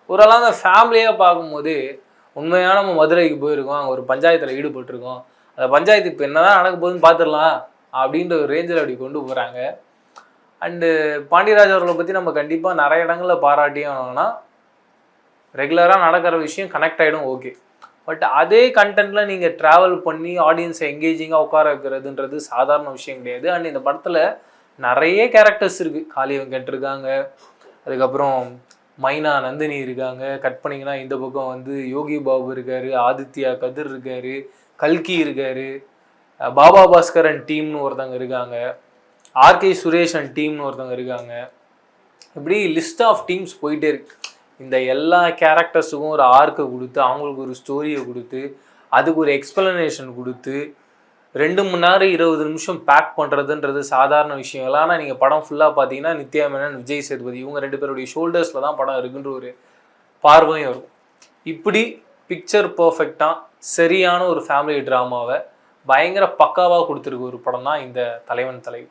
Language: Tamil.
ஓரளவு அந்த ஃபேமிலியாக பார்க்கும்போது உண்மையாக நம்ம மதுரைக்கு போயிருக்கோம், அங்கே ஒரு பஞ்சாயத்தில் ஈடுபட்டிருக்கோம், அந்த பஞ்சாயத்து இப்போ என்ன தான் நடக்க போகுதுன்னு பார்த்துடலாம் அப்படின்ற ஒரு ரேஞ்சில் அப்படி கொண்டு போகிறாங்க. அண்டு பாண்டியராஜ் அவர்களை பற்றி நம்ம கண்டிப்பாக நிறைய இடங்களில் பாராட்டியும் ரெகுலராக நடக்கிற விஷயம் கனெக்ட் ஆகிடும், ஓகே. பட் அதே கண்டென்ட்டில் நீங்கள் ட்ராவல் பண்ணி ஆடியன்ஸை எங்கேஜிங்காக உட்கார வைக்கிறதுன்றது சாதாரண விஷயம் கிடையாது. அண்ட் இந்த படத்தில் நிறைய கேரக்டர்ஸ் இருக்குது. காளி வெங்கட் இருக்காங்க, அதுக்கப்புறம் மைனா நந்தினி இருக்காங்க, கட் பண்ணிங்கன்னா இந்த பக்கம் வந்து யோகி பாபு இருக்கார், ஆதித்யா கதிர் இருக்கார், கல்கி இருக்கார், பாபா பாஸ்கரன் டீம்னு ஒருத்தவங்க இருக்காங்க, ஆர்கே சுரேஷன் டீம்னு ஒருத்தவங்க இருக்காங்க. இப்படி லிஸ்ட் ஆஃப் டீம்ஸ் போயிட்டே இருக்கு. இந்த எல்லா கேரக்டர்ஸுக்கும் ஒரு ஆர்க்கை கொடுத்து, அவங்களுக்கு ஒரு ஸ்டோரியை கொடுத்து, அதுக்கு ஒரு எக்ஸ்பிளனேஷன் கொடுத்து 2 மணி நேரம் 20 நிமிஷம் பேக் பண்ணுறதுன்றது சாதாரண விஷயம் இல்லை. ஆனால் நீங்கள் படம் ஃபுல்லாக பார்த்தீங்கன்னா நித்யா மேனன், விஜய் சேதுபதி இவங்க 2 பேருடைய ஷோல்டர்ஸில் தான் படம் இருக்குன்ற ஒரு பார்வையும் இருக்கும். இப்படி பிக்சர் பர்ஃபெக்டாக சரியான ஒரு ஃபேமிலி ட்ராமாவை பயங்கர பக்காவாக கொடுத்துருக்கு ஒரு படம் தான் இந்த தலைவன் தலைவி.